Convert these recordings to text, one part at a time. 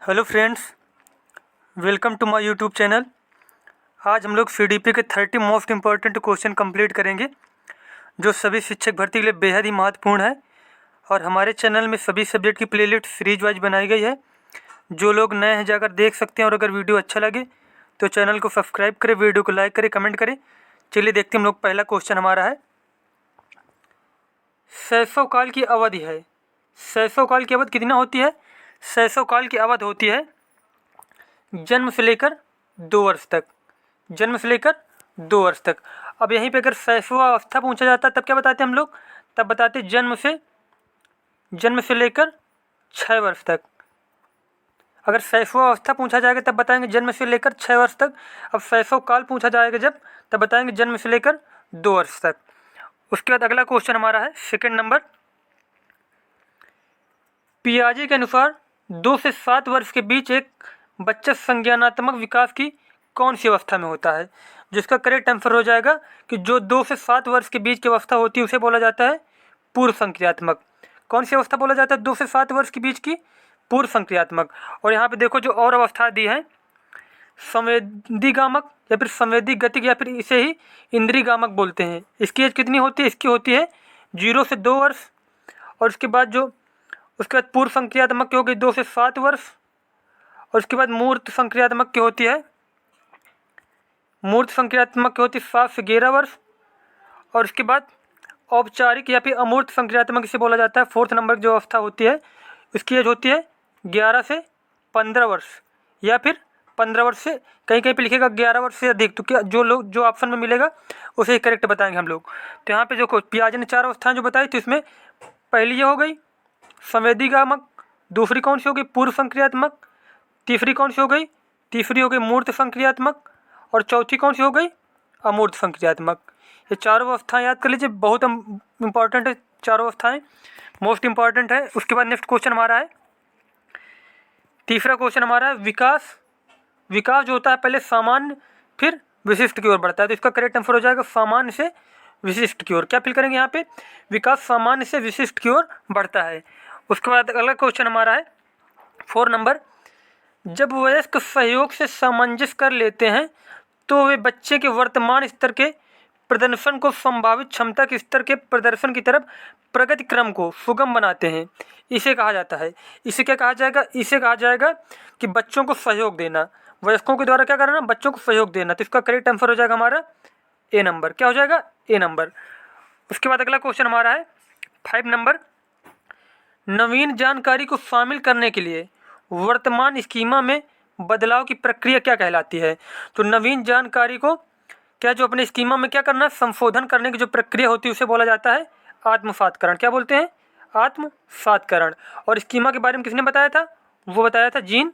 Hello friends, welcome to my YouTube channel. आज हम लोग सीडीपी के 30 मोस्ट इम्पॉर्टेंट क्वेश्चन कंप्लीट करेंगे जो सभी शिक्षक भर्ती के लिए बेहद ही महत्वपूर्ण है। और हमारे चैनल में सभी सब्जेक्ट की प्लेलिस्ट सीरीज वाइज बनाई गई है। जो लोग नए हैं जाकर देख सकते हैं, और अगर वीडियो अच्छा लगे तो चैनल को सब्सक्राइब करें, वीडियो को लाइक करें, कमेंट करें। चलिए देखते हैं हम लोग। पहला क्वेश्चन हमारा है, शैशव की अवधि है। शैशव की अवधि कितना होती है? शैशव की अवधि होती है जन्म से लेकर 2 वर्ष तक। जन्म से लेकर 2 वर्ष तक। अब यहीं पे अगर शैशवावस्था पूछा जाता तब क्या बताते हम लोग? तब बताते जन्म से लेकर 6 वर्ष तक। अगर शैशवावस्था पूछा जाएगा तब बताएंगे जन्म से लेकर 6 वर्ष तक। अब शैशव काल पूछा जाएगा जब, तब बताएंगे जन्म से लेकर 2 वर्ष तक। उसके बाद अगला क्वेश्चन हमारा है सेकंड नंबर, पियाजे के अनुसार 2 से 7 वर्ष के बीच एक बच्चा संज्ञानात्मक विकास की कौन सी अवस्था में होता है? जिसका करेक्ट आंसर हो जाएगा कि जो 2 से 7 वर्ष के बीच की अवस्था होती है उसे बोला जाता है पूर्व संक्रियात्मक। कौन सी अवस्था बोला जाता है? 2 से 7 वर्ष के बीच की पूर्व संक्रियात्मक। और यहाँ पे देखो जो और अवस्था दी है, संवेदीगामक या फिर संवेदी गतिक या फिर इसे ही इंद्रियगामक बोलते हैं। इसकी एज कितनी होती है? इसकी होती है 0 से 2 वर्ष। और उसके बाद पूर्व संक्रियात्मक की हो गई 2 से 7 वर्ष। और उसके बाद मूर्त संक्रियात्मक की होती है 7 से 11 वर्ष। और उसके बाद औपचारिक या फिर अमूर्त संक्रियात्मक इसे बोला जाता है। 4th नंबर जो अवस्था होती है इसकी एज होती है 11 से 15 वर्ष, या फिर 15 वर्ष से कहीं कहीं पे लिखेगा 11 वर्ष से अधिक। तो क्या जो ऑप्शन में मिलेगा उसे ही करेक्ट बताएंगे हम लोग। तो यहाँ पे देखो पियाजे ने 4 अवस्थाएं जो बताई, तो इसमें पहली ये हो गई संवेदीगामक, दूसरी कौन सी हो गई पूर्व संक्रियात्मक, तीसरी कौन सी हो गई? तीसरी हो गई मूर्त संक्रियात्मक, और चौथी कौन सी हो गई? अमूर्त संक्रियात्मक। ये चारों अवस्थाएं याद कर लीजिए, बहुत इंपॉर्टेंट है चारों अवस्थाएं, मोस्ट इंपॉर्टेंट है। उसके बाद नेक्स्ट क्वेश्चन हमारा है, तीसरा क्वेश्चन हमारा है विकास। विकास जो होता है पहले सामान्य फिर विशिष्ट की ओर बढ़ता है। तो इसका करेक्ट आंसर हो जाएगा सामान्य से विशिष्ट की ओर। क्या फिल करेंगे यहाँ पे? विकास सामान्य से विशिष्ट की ओर बढ़ता है। उसके बाद अगला क्वेश्चन हमारा है 4 नंबर, जब वयस्क सहयोग से सामंजस्य कर लेते हैं तो वे बच्चे के वर्तमान स्तर के प्रदर्शन को संभावित क्षमता के स्तर के प्रदर्शन की तरफ प्रगति क्रम को सुगम बनाते हैं। इसे कहा जाता है, इसे क्या कहा जाएगा? इसे कहा जाएगा कि बच्चों को सहयोग देना, वयस्कों के द्वारा क्या करना? बच्चों को सहयोग देना। तो इसका करेक्ट आंसर हो जाएगा हमारा ए नंबर। क्या हो जाएगा? ए नंबर। उसके बाद अगला क्वेश्चन हमारा है 5 नंबर, नवीन जानकारी को शामिल करने के लिए वर्तमान स्कीमा में बदलाव की प्रक्रिया क्या कहलाती है? तो नवीन जानकारी को क्या जो अपने स्कीमा में क्या करना है, संशोधन करने की जो प्रक्रिया होती है उसे बोला जाता है आत्मसातकरण। क्या बोलते हैं? आत्मसातकरण। और स्कीमा के बारे में किसने बताया था? वो बताया था जीन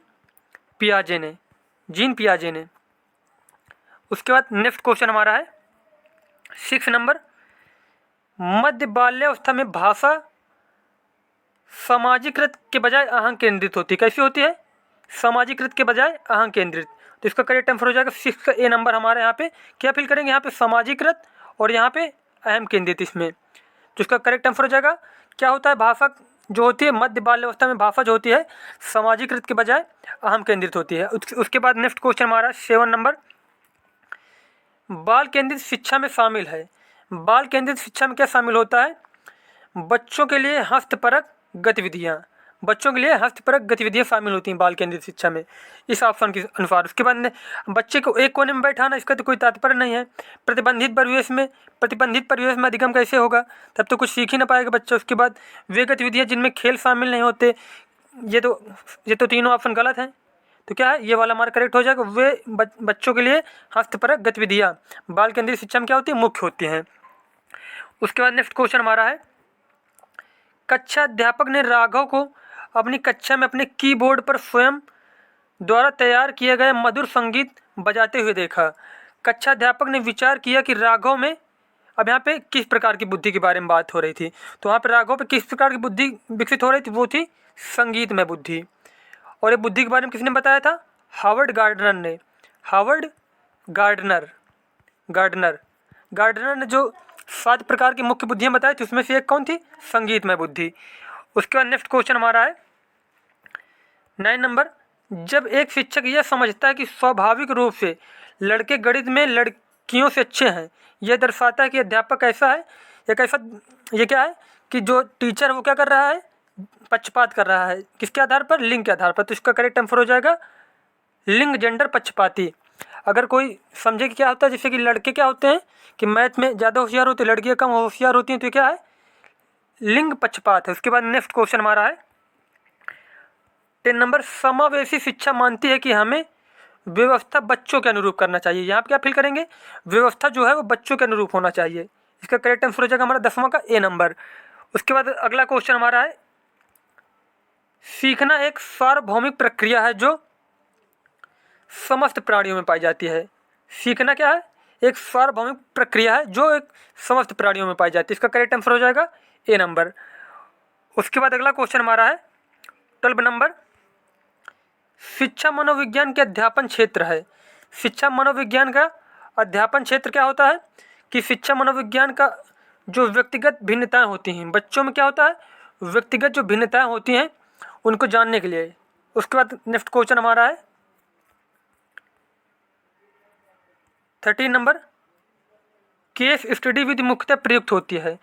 पियाजे ने। उसके बाद नेक्स्ट क्वेश्चन हमारा है 6 नंबर, मध्य बाल्यावस्था में भाषा सामाजिकृत के बजाय अहंग केंद्रित होती है। कैसी होती है? सामाजिकृत के बजाय अहंग केंद्रित। तो इसका करेक्ट आंसर हो जाएगा 6 का ए नंबर हमारे यहाँ पे। क्या फिल करेंगे? यहाँ पे सामाजिकृत और यहाँ पे अहम केंद्रित इसमें। तो इसका करेक्ट आंसर हो जाएगा, क्या होता है? भाषा जो होती है मध्य बाल्यावस्था में, भाषा जो होती है सामाजिकृत के बजाय अहम केंद्रित होती है। उसके बाद नेक्स्ट क्वेश्चन हमारा 7 नंबर, बाल केंद्रित शिक्षा में शामिल है। बाल केंद्रित शिक्षा में क्या शामिल होता है? बच्चों के लिए हस्तपरक गतिविधियाँ। बच्चों के लिए हस्तपरक गतिविधियाँ शामिल होती हैं बाल केंद्रित शिक्षा में, इस ऑप्शन के अनुसार। उसके बाद बच्चे को एक कोने में बैठाना, इसका तो कोई तात्पर्य नहीं है। प्रतिबंधित परिवेश में अधिगम कैसे होगा? तब तो कुछ सीख ही ना पाएगा बच्चा। उसके बाद वे गतिविधियाँ जिनमें खेल शामिल नहीं होते, ये तो तीनों ऑप्शन गलत हैं। तो क्या है? ये वाला हमारा करेक्ट हो जाएगा। वे बच्चों के लिए हस्तपरक गतिविधियाँ बाल केंद्रित शिक्षा में क्या होती है? मुख्य होती हैं। उसके बाद नेक्स्ट क्वेश्चन हमारा है, कक्षा अध्यापक ने राघव को अपनी कक्षा में अपने कीबोर्ड पर स्वयं द्वारा तैयार किया गया मधुर संगीत बजाते हुए देखा। कक्षा अध्यापक ने विचार किया कि राघव में, अब यहाँ पे किस प्रकार की बुद्धि के बारे में बात हो रही थी? तो वहाँ पे राघव पे किस प्रकार की बुद्धि विकसित हो रही थी? वो थी संगीतमय बुद्धि। और ये बुद्धि के बारे में किसने बताया था? हावर्ड गार्डनर ने। गार्डनर ने जो 7 प्रकार की मुख्य बुद्धियाँ बताई थी उसमें से एक कौन थी? संगीतमय बुद्धि। उसके बाद नेक्स्ट क्वेश्चन हमारा है 9 नंबर, जब एक शिक्षक यह समझता है कि स्वाभाविक रूप से लड़के गणित में लड़कियों से अच्छे हैं, यह दर्शाता है कि अध्यापक ऐसा है, ये क्या है कि जो टीचर वो क्या कर रहा है, पक्षपात कर रहा है। किसके आधार पर? लिंग के आधार पर। तो इसका करेक्ट आंसर हो जाएगा लिंग, जेंडर, पक्षपाती। अगर कोई समझे कि क्या होता है, जैसे कि लड़के क्या होते हैं कि मैथ में ज़्यादा होशियार होते हैं, लड़कियाँ कम होशियार होती हैं, तो ये क्या है? लिंग पक्षपात है। उसके बाद नेक्स्ट क्वेश्चन हमारा है 10 नंबर, समावेशी शिक्षा मानती है कि हमें व्यवस्था बच्चों के अनुरूप करना चाहिए। यहाँ पे क्या फिल करेंगे? व्यवस्था जो है वो बच्चों के अनुरूप होना चाहिए। इसका करेक्ट आंसर हो जाएगा हमारा 10वां का ए नंबर। उसके बाद अगला क्वेश्चन हमारा है सीखना एक सार्वभौमिक प्रक्रिया है जो समस्त प्राणियों में पाई जाती है। सीखना क्या है? एक सार्वभौमिक प्रक्रिया है जो एक समस्त प्राणियों में पाई जाती है। इसका करेक्ट आंसर हो जाएगा ए नंबर। उसके बाद अगला क्वेश्चन हमारा है 12 नंबर, शिक्षा मनोविज्ञान के अध्यापन क्षेत्र है। शिक्षा मनोविज्ञान का अध्यापन क्षेत्र क्या होता है कि शिक्षा मनोविज्ञान का जो व्यक्तिगत भिन्नताएं होती हैं बच्चों में, क्या होता है? व्यक्तिगत जो भिन्नताएं होती हैं उनको जानने के लिए। उसके बाद नेक्स्ट क्वेश्चन हमारा है 13 नंबर, केस स्टडी विधि मुख्यतः प्रयुक्त होती है।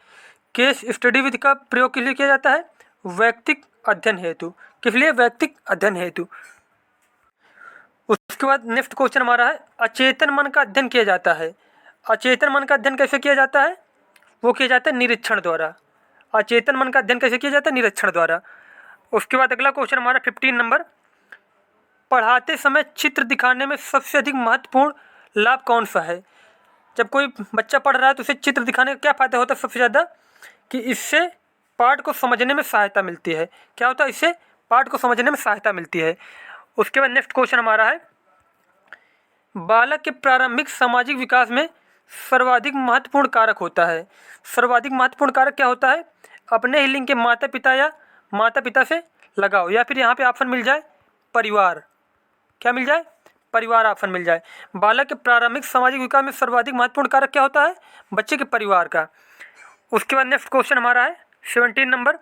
केस स्टडी विधि का प्रयोग किस लिए किया जाता है? वैयक्तिक अध्ययन हेतु। किस लिए? वैयक्तिक अध्ययन हेतु। उसके बाद नेक्स्ट क्वेश्चन हमारा है अचेतन मन का अध्ययन किया जाता है। अचेतन मन का अध्ययन कैसे किया जाता है? वो किया जाता है निरीक्षण द्वारा। अचेतन मन का अध्ययन कैसे किया जाता है? निरीक्षण द्वारा। उसके बाद अगला क्वेश्चन हमारा 15 नंबर, पढ़ाते समय चित्र दिखाने में सबसे अधिक महत्वपूर्ण लाभ कौन सा है? जब कोई बच्चा पढ़ रहा है तो उसे चित्र दिखाने का क्या फ़ायदा होता है सबसे ज़्यादा? कि इससे पाठ को समझने में सहायता मिलती है। क्या होता है? इससे पाठ को समझने में सहायता मिलती है। उसके बाद नेक्स्ट क्वेश्चन हमारा है बालक के प्रारंभिक सामाजिक विकास में सर्वाधिक महत्वपूर्ण कारक होता है। सर्वाधिक महत्वपूर्ण कारक क्या होता है? अपने ही लिंग के माता पिता से लगाओ, या फिर यहाँ पे ऑप्शन मिल जाए परिवार। क्या मिल जाए? परिवार ऑप्शन मिल जाए। बालक के प्रारंभिक सामाजिक विकास में सर्वाधिक महत्वपूर्ण कारक क्या होता है? बच्चे के परिवार का। उसके बाद नेक्स्ट क्वेश्चन हमारा है 17 नंबर,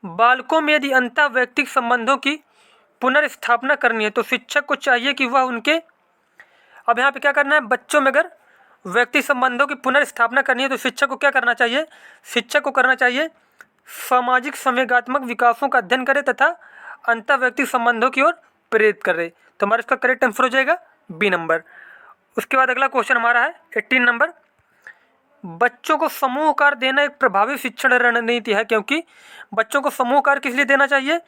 बालकों में यदि अंतः वैयक्तिक संबंधों की पुनर्स्थापना करनी है तो शिक्षक को चाहिए कि वह उनके, अब यहाँ पे क्या करना है? बच्चों में अगर व्यक्ति संबंधों की पुनर्स्थापना करनी है तो शिक्षक को क्या करना चाहिए? शिक्षक को करना चाहिए सामाजिक संवेगात्मक विकासों का अध्ययन करे तथा अंतः व्यक्तिक संबंधों की ओर प्रेरित करे। तो हमारा इसका करेक्ट आंसर हो जाएगा बी नंबर। उसके बाद अगला क्वेश्चन हमारा है 18 नंबर, बच्चों को समूह कार्य देना एक प्रभावी शिक्षण रणनीति है। क्योंकि बच्चों को समूह कार्य किस लिए देना चाहिए?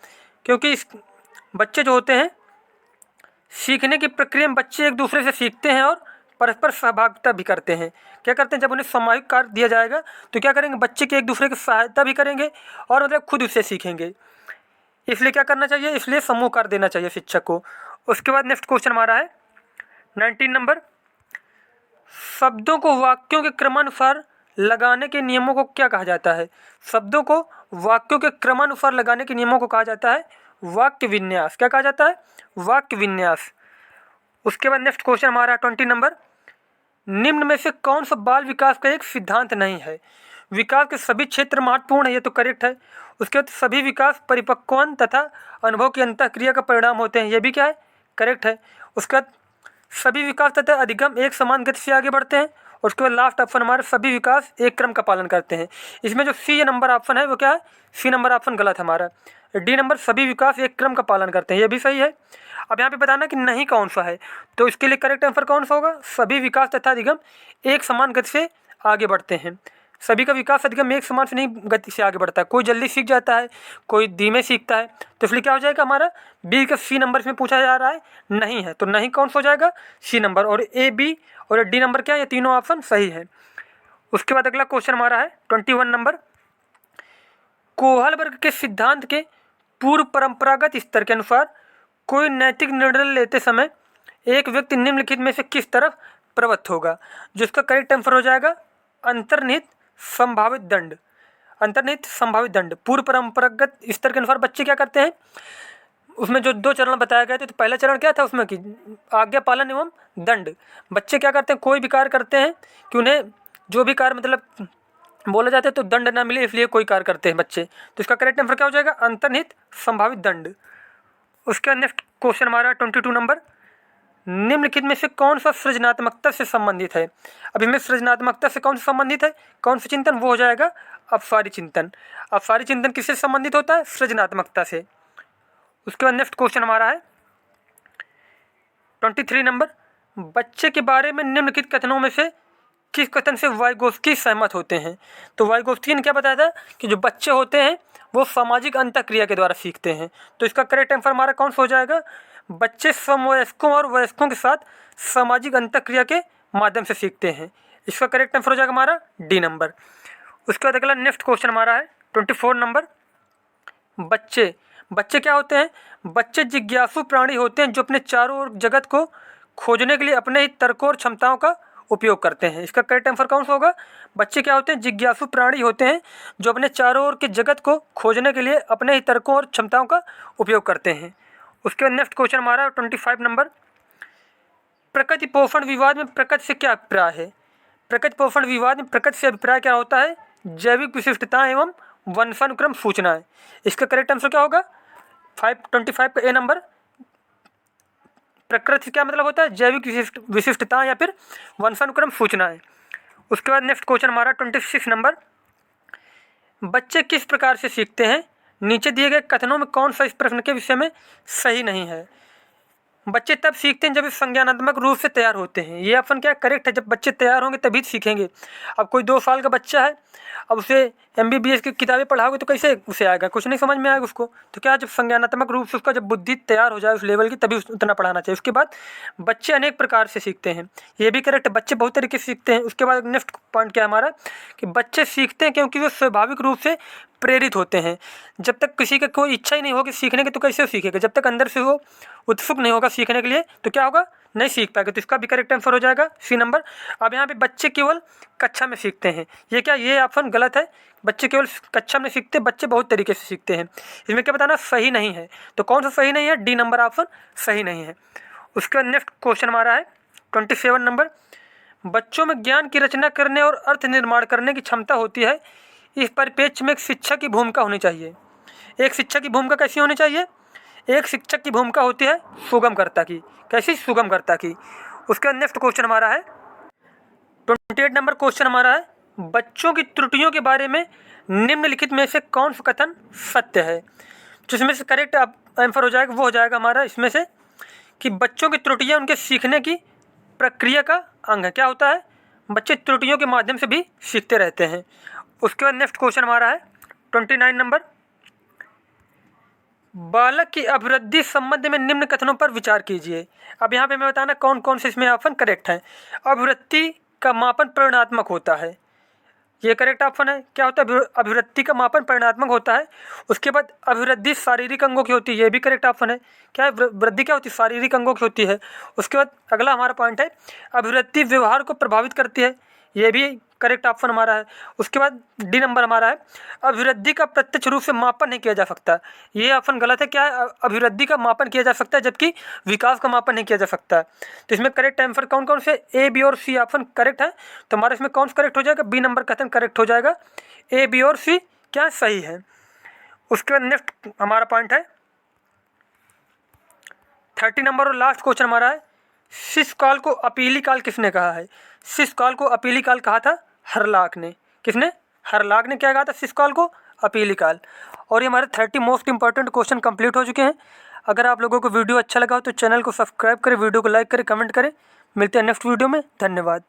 क्योंकि बच्चे जो होते हैं सीखने की प्रक्रिया में बच्चे एक दूसरे से सीखते हैं और परस्पर सहभागिता भी करते हैं। क्या करते हैं? जब उन्हें सामूहिक कार्य दिया जाएगा तो क्या करेंगे? बच्चे के एक दूसरे की सहायता भी करेंगे और मतलब खुद उससे सीखेंगे। इसलिए क्या करना चाहिए? इसलिए समूह कार्य देना चाहिए शिक्षक को। उसके बाद नेक्स्ट क्वेश्चन हमारा है 19 नंबर, शब्दों को वाक्यों के क्रमानुसार लगाने के नियमों को क्या कहा जाता है? शब्दों को वाक्यों के क्रमानुसार लगाने के नियमों को कहा जाता है वाक्य विन्यास। क्या कहा जाता है? वाक्य विन्यास। उसके बाद नेक्स्ट क्वेश्चन हमारा 20 नंबर, निम्न में से कौन सा बाल विकास का एक सिद्धांत नहीं है? विकास के सभी क्षेत्र महत्वपूर्ण है, ये तो करेक्ट है। उसके बाद सभी विकास परिपक्वन तथा अनुभव की अंतःक्रिया का परिणाम होते हैं, ये भी क्या है? करेक्ट है। उसके बाद सभी विकास तथा अधिगम एक समान गति से आगे बढ़ते हैं। उसके बाद लास्ट ऑप्शन हमारे सभी विकास एक क्रम का पालन करते हैं। इसमें जो सी नंबर ऑप्शन है वो क्या है? सी नंबर ऑप्शन गलत है हमारा। डी नंबर सभी विकास एक क्रम का पालन करते हैं, ये भी सही है। अब यहाँ पे बताना कि नहीं कौन सा है, तो इसके लिए करेक्ट आंसर कौन सा होगा? सभी विकास तथा अधिगम एक समान गति से आगे बढ़ते हैं। सभी का विकास अधिगम एक समान से नहीं गति से आगे बढ़ता है, कोई जल्दी सीख जाता है, कोई धीमे सीखता है। तो इसलिए क्या हो जाएगा हमारा? बी का सी नंबर इसमें पूछा जा रहा है, नहीं है, तो नहीं कौन सा हो जाएगा? C number. और ए, बी और डी नंबर क्या है? ये तीनों ऑप्शन सही है। उसके बाद अगला क्वेश्चन हमारा है 21 नंबर, कोहलबर्ग के सिद्धांत के पूर्व परंपरागत स्तर के अनुसार कोई नैतिक निर्णय लेते समय एक व्यक्ति निम्नलिखित में से किस तरफ प्रवृत्त होगा? जिसका करेक्ट आंसर हो जाएगा अंतर्निहित संभावित दंड। अंतर्निहित संभावित दंड। पूर्व परंपरागत स्तर के अनुसार बच्चे क्या करते हैं? उसमें जो 2 चरण बताया गया थे, तो पहला चरण क्या था उसमें कि आज्ञा पालन एवं दंड। बच्चे क्या करते हैं? कोई भी कार्य करते हैं कि उन्हें जो भी कार्य मतलब बोला जाता है तो दंड ना मिले, इसलिए कोई कार्य करते हैं बच्चे। तो इसका करेक्ट आंसर क्या हो जाएगा? अंतर्निहित संभावित दंड। उसके बाद नेक्स्ट क्वेश्चन हमारा 22 नंबर, निम्नलिखित में से कौन सा सृजनात्मकता से संबंधित है। अब इसमें सृजनात्मकता से कौन सा संबंधित है, कौन सा चिंतन, वो हो जाएगा अपसारी चिंतन। अपसारी चिंतन किससे संबंधित होता है, सृजनात्मकता से। उसके बाद नेक्स्ट क्वेश्चन हमारा है 23 नंबर, बच्चे के बारे में निम्नलिखित कथनों में से किस कथन से वाइगोत्स्की सहमत होते हैं। तो वाइगोत्स्की ने क्या बताया था कि जो बच्चे होते हैं वो सामाजिक अंतःक्रिया के द्वारा सीखते हैं। तो इसका करेक्ट आंसर हमारा कौन सा हो जाएगा, बच्चे समवयस्कों और वयस्कों के साथ सामाजिक अंतःक्रिया के माध्यम से सीखते हैं। इसका करेक्ट आंसर हो जाएगा हमारा डी नंबर। उसके बाद अगला नेक्स्ट क्वेश्चन हमारा है 24 नंबर, बच्चे क्या होते हैं, बच्चे जिज्ञासु प्राणी होते हैं जो अपने चारों ओर जगत को खोजने के लिए अपने ही तर्कों और क्षमताओं का उपयोग करते हैं। इसका करेक्ट आंसर कौन सा होगा, बच्चे क्या होते हैं, जिज्ञासु प्राणी होते हैं जो अपने चारों ओर के जगत को खोजने के लिए अपने ही तर्कों और क्षमताओं का उपयोग करते हैं। उसके बाद नेक्स्ट क्वेश्चन हमारा 25 नंबर, प्रकृति पोषण विवाद में प्रकृति से क्या अभिप्राय है। प्रकृति पोषण विवाद में प्रकृति से अभिप्राय क्या होता है, जैविक विशिष्टता एवं वंशानुक्रम सूचनाएं। इसका करेक्ट आंसर क्या होगा 25 का ए नंबर, प्रकृति से क्या मतलब होता है, जैविक विशिष्टता या फिर वंशानुक्रम सूचनाएं। उसके बाद नेक्स्ट क्वेश्चन हमारा 26 नंबर, बच्चे किस प्रकार से सीखते हैं, नीचे दिए गए कथनों में कौन सा इस प्रश्न के विषय में सही नहीं है। बच्चे तब सीखते हैं जब वे संज्ञानात्मक रूप से तैयार होते हैं। ये ऑप्शन क्या करेक्ट है, जब बच्चे तैयार होंगे तभी सीखेंगे। अब कोई 2 साल का बच्चा है, अब उसे MBBS की किताबें पढ़ाओगे तो कैसे उसे आएगा, कुछ नहीं समझ में आएगा उसको। तो क्या, जब संज्ञानात्मक रूप से उसका जब बुद्धि तैयार हो जाए उस लेवल की, तभी उतना पढ़ाना चाहिए। उसके बाद बच्चे अनेक प्रकार से सीखते हैं, ये भी करेक्ट है, बच्चे बहुत तरीके से सीखते हैं। उसके बाद नेक्स्ट पॉइंट क्या है हमारा, कि बच्चे सीखते हैं क्योंकि वे स्वाभाविक रूप से प्रेरित होते हैं। जब तक किसी का कोई इच्छा ही नहीं होगी सीखने की तो कैसे सीखेगा, जब तक अंदर से वो उत्सुक नहीं होगा सीखने के लिए तो क्या होगा, नहीं सीख पाएगा। तो इसका भी करेक्ट आंसर हो जाएगा सी नंबर। अब यहाँ पे बच्चे केवल कक्षा में सीखते हैं, ये क्या, ये ऑप्शन गलत है। बच्चे केवल कक्षा में सीखते, बच्चे बहुत तरीके से सीखते हैं। इसमें क्या बताना, सही नहीं है। तो कौन सा सही नहीं है, डी नंबर ऑप्शन सही नहीं है। उसके बाद नेक्स्ट क्वेश्चन हमारा है 27 नंबर, बच्चों में ज्ञान की रचना करने और अर्थ निर्माण करने की क्षमता होती है, इस परिप्रेक्ष्य में एक शिक्षक की भूमिका होनी चाहिए। एक शिक्षक की भूमिका कैसी होनी चाहिए, एक शिक्षक की भूमिका होती है सुगमकर्ता की। कैसी, सुगमकर्ता की। उसका नेक्स्ट क्वेश्चन हमारा है 28 नंबर क्वेश्चन हमारा है, बच्चों की त्रुटियों के बारे में निम्नलिखित में से कौन सा कथन सत्य है। जिसमें से करेक्ट आंसर हो जाएगा वो हो जाएगा हमारा इसमें से, कि बच्चों की त्रुटियां उनके सीखने की प्रक्रिया का अंग है। क्या होता है, बच्चे त्रुटियों के माध्यम से भी सीखते रहते हैं। उसके बाद नेक्स्ट क्वेश्चन हमारा है 29 नंबर, बालक की अभिवृद्धि संबंध में निम्न कथनों पर विचार कीजिए। अब यहाँ पे मैं बताना कौन कौन से इसमें ऑप्शन करेक्ट है। अभिवृद्धि का मापन परिणात्मक होता है, ये करेक्ट ऑप्शन है। क्या होता है, अभिवृद्धि का मापन परिणात्मक होता है। उसके बाद अभिवृद्धि शारीरिक अंगों की होती है, ये भी करेक्ट ऑप्शन है। क्या है, वृद्धि क्या होती है, शारीरिक अंगों की होती है। उसके बाद अगला हमारा पॉइंट है, अभिवृद्धि व्यवहार को प्रभावित करती है, ये भी करेक्ट ऑप्शन हमारा है। उसके बाद डी नंबर हमारा है, अभिवृद्धि का प्रत्यक्ष रूप से मापन नहीं किया जा सकता, ये ऑप्शन गलत है। क्या है, अभिवृद्धि का मापन किया जा सकता है जबकि विकास का मापन नहीं किया जा सकता। तो इसमें करेक्ट आंसर कौन कौन से, ए, बी और सी ऑप्शन करेक्ट है। तो हमारा इसमें कौन सा करेक्ट हो जाएगा, बी नंबर कथन करेक्ट हो जाएगा, ए, बी और सी क्या सही है। उसके बाद नेक्स्ट हमारा पॉइंट है 30 नंबर और लास्ट क्वेश्चन हमारा है, शिशुकाल को अपीली काल किसने कहा है। शिशुकाल को अपीली काल कहा था हरलाक ने। किसने, हरलाक ने क्या कहा था शिशुकाल को, अपीली काल। और ये हमारे 30 मोस्ट इंपॉर्टेंट क्वेश्चन कंप्लीट हो चुके हैं। अगर आप लोगों को वीडियो अच्छा लगा हो तो चैनल को सब्सक्राइब करें, वीडियो को लाइक करें, कमेंट करें। मिलते हैं नेक्स्ट वीडियो में, धन्यवाद।